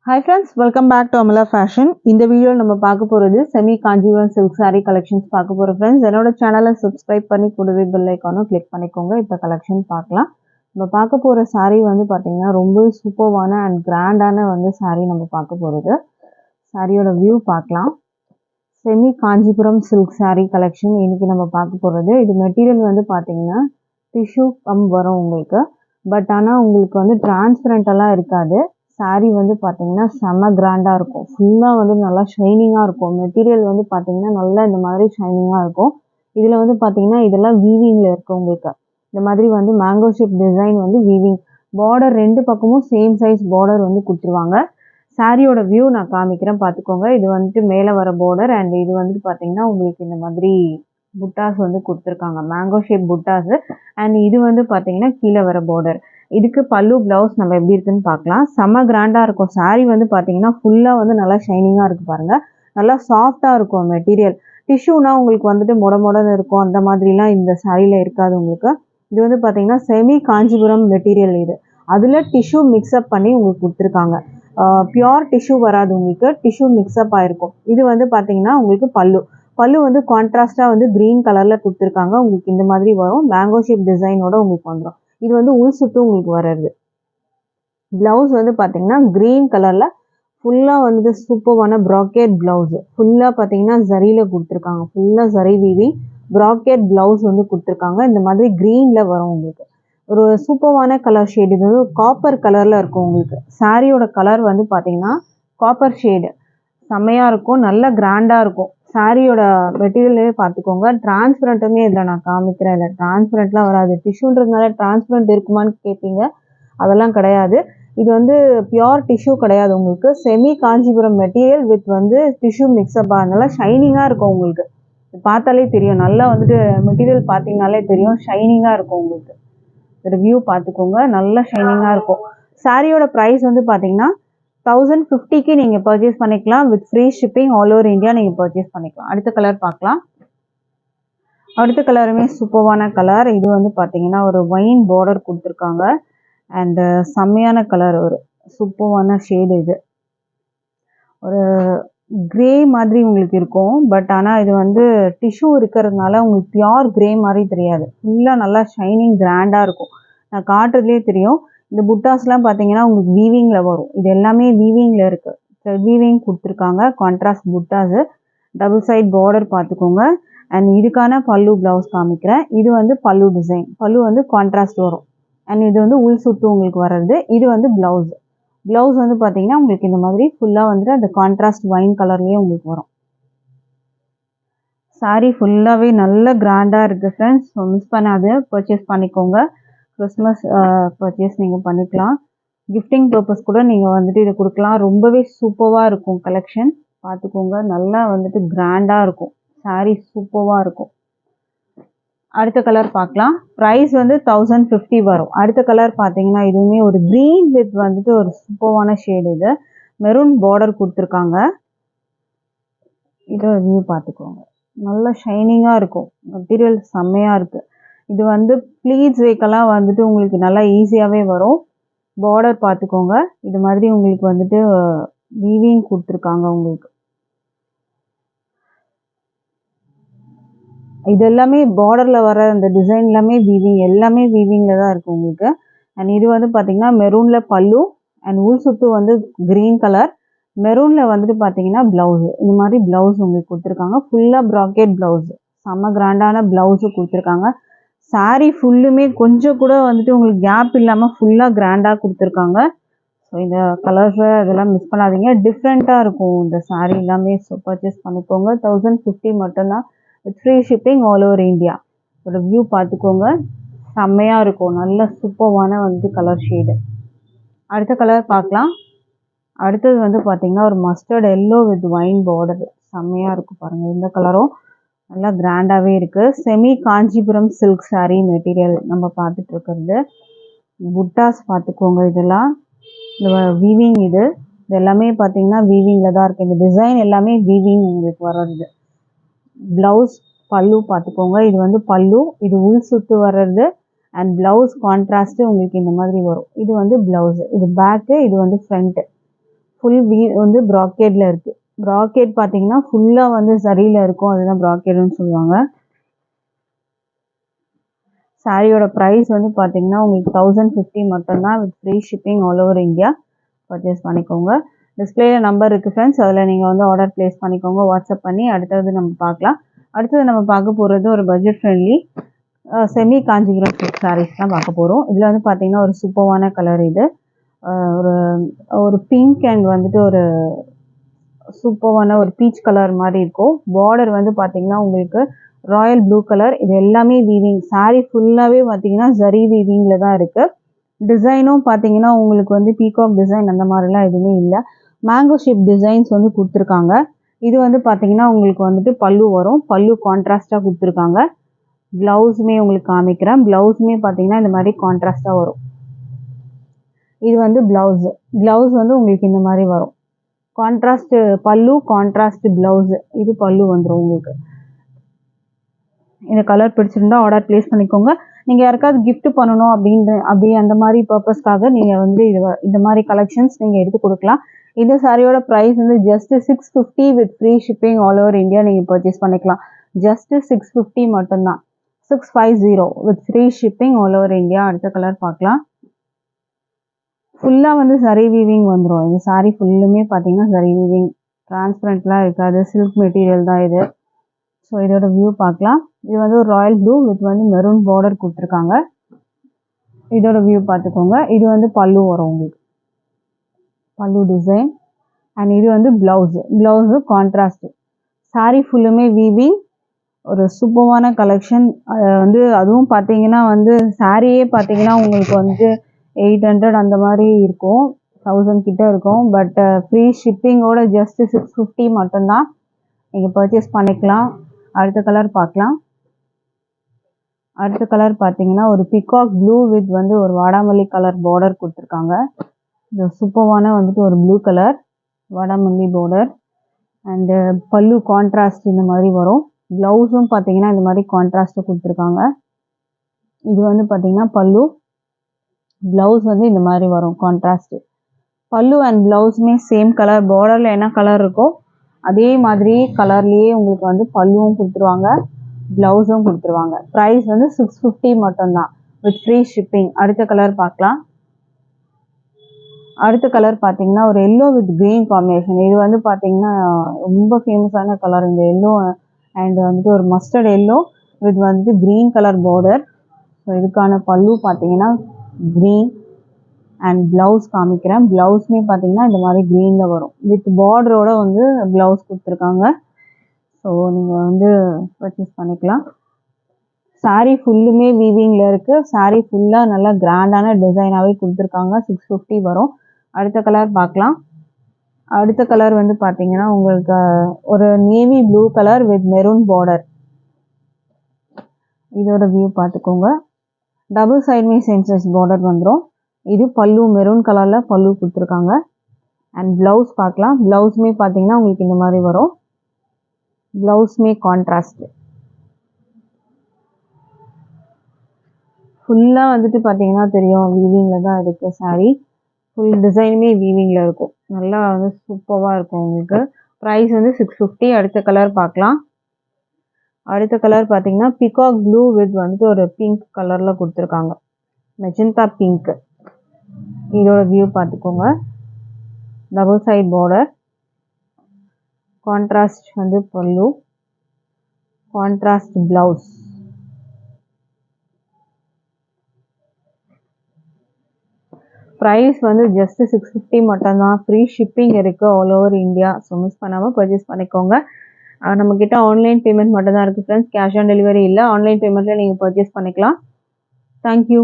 Hi friends, welcome back to Amala Fashion. இந்த வீடியோல நம்ம பார்க்க போறது semi Kanchipuram silk saree collections பார்க்க போறோம் friends. என்னோட சேனலை subscribe பண்ணி கூடவே bell icon-ஐ click பண்ணிக்கோங்க. இப்போ collection பார்க்கலாம். நம்ம பார்க்க போற saree வந்து பாத்தீங்கன்னா ரொம்ப சூப்பர்வான and கிராண்டான வந்து saree நம்ம பார்க்க போறது. சாரியோட view பார்க்கலாம். Semi Kanchipuram silk saree collection இன்னைக்கு நம்ம பார்க்க போறது. இது மெட்டீரியல் வந்து பாத்தீங்கன்னா டிஷ்யூ வரும் உங்களுக்கு. பட் ஆனா உங்களுக்கு வந்து டிரான்ஸ்பரண்ட் எல்லாம் இருக்காது. சாரி வந்து பார்த்தீங்கன்னா செம்ம கிராண்டாக இருக்கும். ஃபுல்லாக வந்து நல்லா ஷைனிங்காக இருக்கும். மெட்டீரியல் வந்து பார்த்தீங்கன்னா நல்லா இந்த மாதிரி ஷைனிங்காக இருக்கும். இதில் வந்து பார்த்தீங்கன்னா இதெல்லாம் வீவிங்கில் இருக்குது உங்களுக்கு. இந்த மாதிரி வந்து மேங்கோ ஷேப் டிசைன் வந்து வீவிங். பார்டர் ரெண்டு பக்கமும் சேம் சைஸ் பார்டர் வந்து கொடுத்துருவாங்க. சாரியோட வியூ நான் காமிக்கிறேன் பார்த்துக்கோங்க. இது வந்துட்டு மேலே வர பார்டர் அண்ட் இது வந்துட்டு பார்த்தீங்கன்னா உங்களுக்கு இந்த மாதிரி புட்டாஸ் வந்து கொடுத்துருக்காங்க. மேங்கோ ஷேப் புட்டாஸ் அண்ட் இது வந்து பார்த்தீங்கன்னா கீழே வர பார்டர். இதுக்கு பல்லு பிளவுஸ் நம்ம எப்படி இருக்குன்னு பார்க்கலாம். செம்ம கிராண்டாக இருக்கும். சாரீ வந்து பார்த்தீங்கன்னா ஃபுல்லாக வந்து நல்லா ஷைனிங்காக இருக்குது பாருங்கள். நல்லா சாஃப்டாக இருக்கும் மெட்டீரியல். டிஷ்யூனா உங்களுக்கு வந்துட்டு மொடன்னு இருக்கும். அந்த மாதிரிலாம் இந்த சாரியில் இருக்காது உங்களுக்கு. இது வந்து பார்த்தீங்கன்னா செமி காஞ்சிபுரம் மெட்டீரியல் இது. அதில் டிஷ்யூ மிக்ஸ்அப் பண்ணி உங்களுக்கு கொடுத்துருக்காங்க. பியோர் டிஷ்யூ வராது உங்களுக்கு. டிஷ்யூ மிக்ஸ்அப் ஆகிருக்கும். இது வந்து பார்த்தீங்கன்னா உங்களுக்கு பல்லு வந்து கான்ட்ராஸ்டாக வந்து க்ரீன் கலரில் கொடுத்துருக்காங்க. உங்களுக்கு இந்த மாதிரி வரும். மேங்கோ ஷேப் டிசைனோட உங்களுக்கு வந்துடும். இது வந்து உள் சுத்து உங்களுக்கு வர்றது. பிளவுஸ் வந்து பார்த்தீங்கன்னா க்ரீன் கலரில் ஃபுல்லாக வந்துட்டு சூப்பரான ப்ராக்கெட் பிளவுஸ். ஃபுல்லாக பார்த்தீங்கன்னா ஜரியில் கொடுத்துருக்காங்க. ஃபுல்லாக ஜரி வீவிங் ப்ராக்கெட் பிளவுஸ் வந்து கொடுத்துருக்காங்க. இந்த மாதிரி க்ரீனில் வரும் உங்களுக்கு. ஒரு சூப்பரான கலர் ஷேடு. இது வந்து காப்பர் கலரில் இருக்கும் உங்களுக்கு. சாரியோட கலர் வந்து பார்த்தீங்கன்னா காப்பர் ஷேடு. செம்மையாக இருக்கும். நல்ல கிராண்டாக இருக்கும். சாரியோட மெட்டீரியலே பார்த்துக்கோங்க. டிரான்ஸ்பரண்ட்டுமே இதில் நான் காமிக்கிறேன். இல்லை டிரான்ஸ்பரண்ட்லாம் வராது. டிஷ்யூன்றதுனால டிரான்ஸ்பரண்ட் இருக்குமான்னு கேட்பீங்க. அதெல்லாம் கிடையாது. இது வந்து பியோர் டிஷ்யூ கிடையாது உங்களுக்கு. செமி காஞ்சிபுரம் மெட்டீரியல் வித் வந்து டிஷ்யூ மிக்ஸ்அப் ஆகிறதுனால ஷைனிங்காக இருக்கும் உங்களுக்கு. பார்த்தாலே தெரியும். நல்லா வந்துட்டு மெட்டீரியல் பார்த்தீங்கனாலே தெரியும். ஷைனிங்காக இருக்கும் உங்களுக்கு. ரிவ்யூ பார்த்துக்கோங்க. நல்ல ஷைனிங்காக இருக்கும். சாரியோட ப்ரைஸ் வந்து பார்த்தீங்கன்னா 1050க்கு நீங்கள் பர்ச்சேஸ் பண்ணிக்கலாம். With free shipping all over India நீங்கள் பர்ச்சேஸ் பண்ணிக்கலாம். அடுத்த கலர் பார்க்கலாம். அடுத்த கலருமே சூப்பரான கலர். இது வந்து பார்த்தீங்கன்னா ஒரு ஒயின் பார்டர் கொடுத்துருக்காங்க. அண்டு செம்மையான கலர். ஒரு சூப்பரான ஷேடு. இது ஒரு கிரே மாதிரி உங்களுக்கு இருக்கும். பட் ஆனால் இது வந்து டிஷ்யூ இருக்கிறதுனால உங்களுக்கு பியோர் கிரே மாதிரி தெரியாது. ஃபுல்லாக நல்லா ஷைனிங் கிராண்டாக இருக்கும். நான் காட்டுறதுலேயே தெரியும். இந்த புட்டாஸ்லாம் பார்த்தீங்கன்னா உங்களுக்கு வீவிங்கில் வரும். இது எல்லாமே வீவிங்கில் இருக்குது. வீவிங் கொடுத்துருக்காங்க. கான்ட்ராஸ்ட் புட்டாஸு. டபுள் சைட் பார்டர் பார்த்துக்கோங்க. அண்ட் இதுக்கான பல்லு பிளவுஸ் காமிக்கிறேன். இது வந்து பல்லு டிசைன். பல்லு வந்து கான்ட்ராஸ்ட் வரும். அண்ட் இது வந்து உள் சுத்து உங்களுக்கு வர்றது. இது வந்து பிளவுஸ். பிளவுஸ் வந்து பார்த்தீங்கன்னா உங்களுக்கு இந்த மாதிரி ஃபுல்லாக வந்துட்டு அந்த கான்ட்ராஸ்ட் ஒயின் கலர்லேயே உங்களுக்கு வரும். சாரீ ஃபுல்லாகவே நல்ல கிராண்டாக இருக்குது ஃப்ரெண்ட்ஸ். ஸோ மிஸ் பண்ணாது, பர்ச்சேஸ் பண்ணிக்கோங்க. கிறிஸ்மஸ் பர்ச்சேஸ் நீங்கள் பண்ணிக்கலாம். கிஃப்டிங் பர்பஸ் கூட நீங்கள் வந்துட்டு இதை கொடுக்கலாம். ரொம்பவே சூப்பராக இருக்கும் கலெக்ஷன். பார்த்துக்கோங்க. நல்லா வந்துட்டு கிராண்டாக இருக்கும். சாரீ சூப்பராக இருக்கும். அடுத்த கலர் பார்க்கலாம். ப்ரைஸ் வந்து 1050 வரும். அடுத்த கலர் பார்த்தீங்கன்னா இதுவுமே ஒரு க்ரீன் வித் வந்துட்டு ஒரு சூப்பரான ஷேடு. இது மெரூன் பார்டர் கொடுத்துருக்காங்க. இதோட வியூ பார்த்துக்கோங்க. நல்ல ஷைனிங்காக இருக்கும். மெட்டீரியல் செம்மையாக இருக்குது. இது வந்து ப்ளீட்ஸ் வைக்கலாம் வந்துட்டு உங்களுக்கு நல்லா ஈஸியாகவே வரும். பார்டர் பார்த்துக்கோங்க. இது மாதிரி உங்களுக்கு வந்துட்டு வீவிங் கொடுத்துருக்காங்க உங்களுக்கு. இது எல்லாமே பார்டரில் வர அந்த டிசைன் எல்லாமே வீவிங். எல்லாமே வீவிங்கில் தான் இருக்குது உங்களுக்கு. அண்ட் இது வந்து பார்த்தீங்கன்னா மெரூனில் பல்லு அண்ட் உள் சுத்து வந்து க்ரீன் கலர். மெரூனில் வந்துட்டு பார்த்தீங்கன்னா ப்ளவுஸு. இந்த மாதிரி ப்ளவுஸ் உங்களுக்கு கொடுத்துருக்காங்க. ஃபுல்லாக ப்ராக்கெட் ப்ளவுஸு. செம்ம கிராண்டான ப்ளவுஸு கொடுத்துருக்காங்க. சாரீ ஃபுல்லுமே கொஞ்சம் கூட வந்துட்டு உங்களுக்கு கேப் இல்லாமல் ஃபுல்லாக கிராண்டாக கொடுத்துருக்காங்க. ஸோ இந்த கலர்ஸை இதெல்லாம் மிஸ் பண்ணாதீங்க. டிஃப்ரெண்ட்டாக இருக்கும் இந்த சாரீ எல்லாமே. ஸோ பர்ச்சேஸ் பண்ணிக்கோங்க. 1050 மட்டும்தான். With free shipping all over India. ஒரு வியூ பார்த்துக்கோங்க. செம்மையாக இருக்கும். நல்ல சூப்பரான வந்து கலர் ஷேடு. அடுத்த கலர் பார்க்கலாம். அடுத்தது வந்து பார்த்தீங்கன்னா ஒரு mustard yellow with wine border. செம்மையாக இருக்கும் பாருங்கள். இந்த கலரும் நல்லா கிராண்டாகவே இருக்குது. Semi Kanchipuram silk sari material நம்ம பார்த்துட்டு இருக்கிறது. புட்டாஸ் பார்த்துக்கோங்க. இதெல்லாம் இந்த வீவிங். இது எல்லாமே பார்த்தீங்கன்னா வீவிங்கில் தான் இருக்குது. இந்த டிசைன் எல்லாமே வீவிங் உங்களுக்கு வர்றது. ப்ளவுஸ் பல்லு பார்த்துக்கோங்க. இது வந்து பல்லு. இது உள் சுத்து வர்றது. அண்ட் ப்ளவுஸ் கான்ட்ராஸ்ட்டு உங்களுக்கு இந்த மாதிரி வரும். இது வந்து ப்ளவுஸு. இது பேக்கு. இது வந்து ஃப்ரண்ட்டு. ஃபுல் வந்து ப்ராக்கெட்டில் இருக்குது. ப்ராக்கெட் பார்த்தீங்கன்னா ஃபுல்லாக வந்து சரியில் இருக்கும், அதுதான் ப்ராக்கெட்னு சொல்லுவாங்க. சாரியோட ப்ரைஸ் வந்து பார்த்தீங்கன்னா உங்களுக்கு 1050 மட்டும்தான், with free shipping all over India. Purchase பண்ணிக்கோங்க. டிஸ்பிளேல நம்பர் இருக்குது ஃப்ரெண்ட்ஸ், அதில் நீங்கள் வந்து ஆர்டர் ப்ளேஸ் பண்ணிக்கோங்க வாட்ஸ்அப் பண்ணி. அடுத்தது நம்ம பார்க்கலாம். அடுத்தது நம்ம பார்க்க போகிறது ஒரு budget friendly semi Kanchipuram silk sarees தான் பார்க்க போகிறோம். இதில் வந்து பார்த்தீங்கன்னா ஒரு சூப்பரான கலர் இது. ஒரு ஒரு பிங்க் அண்ட் வந்துட்டு ஒரு சூப்பரான ஒரு பீச் கலர் மாதிரி இருக்கும். பார்டர் வந்து பார்த்தீங்கன்னா உங்களுக்கு ராயல் ப்ளூ கலர். இது எல்லாமே வீவிங். சாரீ ஃபுல்லாகவே பார்த்தீங்கன்னா ஜரி வீவிங்கில் தான் இருக்குது. டிசைனும் பார்த்தீங்கன்னா உங்களுக்கு வந்து பீகாக் டிசைன் அந்த மாதிரிலாம் எதுவுமே இல்லை. மேங்கோ ஷேப் டிசைன்ஸ் வந்து கொடுத்துருக்காங்க. இது வந்து பார்த்தீங்கன்னா உங்களுக்கு வந்துட்டு பல்லு வரும். பல்லு கான்ட்ராஸ்டாக கொடுத்துருக்காங்க. ப்ளவுஸுமே உங்களுக்கு காமிக்கிறேன். ப்ளவுஸுமே பார்த்தீங்கன்னா இந்த மாதிரி கான்ட்ராஸ்டாக வரும். இது வந்து ப்ளவுஸ் வந்து உங்களுக்கு இந்த மாதிரி வரும். கான்ட்ராஸ்ட் பல்லு, கான்ட்ராஸ்ட் ப்ளவுஸு. இது பல்லு வந்துடும் உங்களுக்கு. இந்த கலர் பிடிச்சிருந்தா ஆர்டர் ப்ளேஸ் பண்ணிக்கோங்க. நீங்கள் யாருக்காவது கிஃப்ட் பண்ணணும் அப்படி அந்த மாதிரி பர்பஸ்க்காக நீங்கள் வந்து இந்த மாதிரி கலெக்ஷன்ஸ் நீங்கள் எடுத்து கொடுக்கலாம். இந்த சாரியோட ப்ரைஸ் வந்து just 650 with free shipping all over India நீங்கள் பர்ச்சேஸ் பண்ணிக்கலாம். ஜஸ்ட் 650 மட்டும்தான். 650 with free shipping all over India. அடுத்த கலர் பார்க்கலாம். ஃபுல்லாக வந்து சரி வீவிங் வந்துடும். இந்த சாரீ ஃபுல்லுமே பார்த்தீங்கன்னா சரி வீவிங், டிரான்ஸ்பரண்ட்லாம் இருக்காது, சில்க் மெட்டீரியல் தான் இது. ஸோ இதோட வியூ பார்க்கலாம். இது வந்து ஒரு ராயல் ப்ளூ வித் வந்து மெரூன் பார்டர் கொடுத்துருக்காங்க. இதோட வியூ பார்த்துக்கோங்க. இது வந்து பல்லு வரும் உங்களுக்கு, பல்லு டிசைன். அண்ட் இது வந்து ப்ளவுஸு கான்ட்ராஸ்ட். சாரீ ஃபுல்லுமே வீவிங். ஒரு சூப்பரான கலெக்ஷன். வந்து அதுவும் பார்த்தீங்கன்னா வந்து சாரியே பார்த்தீங்கன்னா உங்களுக்கு வந்து 800 அந்த மாதிரி இருக்கும், 1000 கிட்ட இருக்கும். பட் ஃப்ரீ ஷிப்பிங்கோட ஜஸ்ட் 650 மட்டும்தான் நீங்கள் பர்ச்சேஸ் பண்ணிக்கலாம். அடுத்த கலர் பார்க்கலாம். அடுத்த கலர் பார்த்தீங்கன்னா ஒரு பிகாக் ப்ளூ வித் வந்து ஒரு வாடாமல்லி கலர் பார்டர் கொடுத்துருக்காங்க. இது சூப்பரான வந்துட்டு ஒரு ப்ளூ கலர் வாடாமல்லி பார்டர். அண்டு பல்லு கான்ட்ராஸ்ட் இந்த மாதிரி வரும். ப்ளவுஸும் பார்த்தீங்கன்னா இந்த மாதிரி கான்ட்ராஸ்ட்டு கொடுத்துருக்காங்க. இது வந்து பார்த்தீங்கன்னா பல்லு, ப்ளவுஸ் வந்து இந்த மாதிரி வரும் கான்ட்ராஸ்ட்டு. பல்லு அண்ட் ப்ளவுஸுமே சேம் கலர். பார்டரில் என்ன கலர் இருக்கோ அதே மாதிரி கலர்லேயே உங்களுக்கு வந்து பல்லுவும் கொடுத்துருவாங்க, ப்ளவுஸும் கொடுத்துருவாங்க. ப்ரைஸ் வந்து 650 மட்டும்தான் வித் ஃப்ரீ ஷிப்பிங். அடுத்த கலர் பார்க்கலாம். அடுத்த கலர் பார்த்தீங்கன்னா ஒரு எல்லோ வித் க்ரீன் காம்பினேஷன். இது வந்து பார்த்தீங்கன்னா ரொம்ப ஃபேமஸான கலர் இந்த எல்லோ. அண்ட் வந்துட்டு ஒரு மஸ்டர்ட் எல்லோ வித் வந்துட்டு க்ரீன் கலர் பார்டர். ஸோ இதுக்கான பல்லு பார்த்தீங்கன்னா க்ரீன் அண்ட் ப்ளவுஸ் காமிக்கிறேன். ப்ளவுஸுமே பார்த்தீங்கன்னா இந்த மாதிரி க்ரீனில் வரும். வித் பார்டரோட வந்து ப்ளவுஸ் கொடுத்துருக்காங்க. ஸோ நீங்கள் வந்து பர்ச்சேஸ் பண்ணிக்கலாம். சாரீ ஃபுல்லுமே வீவிங்கில் இருக்குது. சாரீ ஃபுல்லாக நல்லா கிராண்டான டிசைனாகவே கொடுத்துருக்காங்க. 650 வரும். அடுத்த கலர் பார்க்கலாம். அடுத்த கலர் வந்து பார்த்தீங்கன்னா உங்களுக்கு ஒரு navy blue colour with maroon border. இதோட வியூ பார்த்துக்கோங்க. டபுள் சைடுமே சேம் சைஸ் பார்டர் வந்துடும். இது பல்லு, மெரூன் கலரில் பல்லு கொடுத்துருக்காங்க. அண்ட் ப்ளவுஸ் பார்க்கலாம். ப்ளவுஸுமே பார்த்தீங்கன்னா உங்களுக்கு இந்த மாதிரி வரும். ப்ளவுஸுமே கான்ட்ராஸ்ட். ஃபுல்லாக வந்துட்டு பார்த்தீங்கன்னா தெரியும் வீவிங்கில் தான் இருக்குது சாரீ. ஃபுல் டிசைனுமே வீவிங்கில் இருக்கும். நல்லா வந்து சூப்பராக இருக்கும் உங்களுக்கு. ப்ரைஸ் வந்து 650. அடுத்த கலர் பார்க்கலாம். அடுத்த கலர் பார்த்தீங்கன்னா பிகாக் ப்ளூ வித் வந்துட்டு ஒரு பிங்க் கலரில் கொடுத்துருக்காங்க, மெஜந்தா பிங்க். இதோட வியூ பார்த்துக்கோங்க. டபுள் சைட் பார்டர், கான்ட்ராஸ்ட் வந்து பல்லு, கான்ட்ராஸ்ட் ப்ளவுஸ். ப்ரைஸ் வந்து ஜஸ்ட் 650 மட்டும்தான். ஃப்ரீ ஷிப்பிங் இருக்குது all over India. So miss பண்ணாமல் பர்ச்சேஸ் பண்ணிக்கோங்க. நம்மக்கிட்ட ஆன்லைன் பேமெண்ட் மட்டும் தான் இருக்குது ஃப்ரெண்ட்ஸ். கேஷ் ஆன் டெலிவரி இல்லை. ஆன்லைன் பேமெண்ட்டில் நீங்கள் பர்ச்சேஸ் பண்ணிக்கலாம். தேங்க்யூ.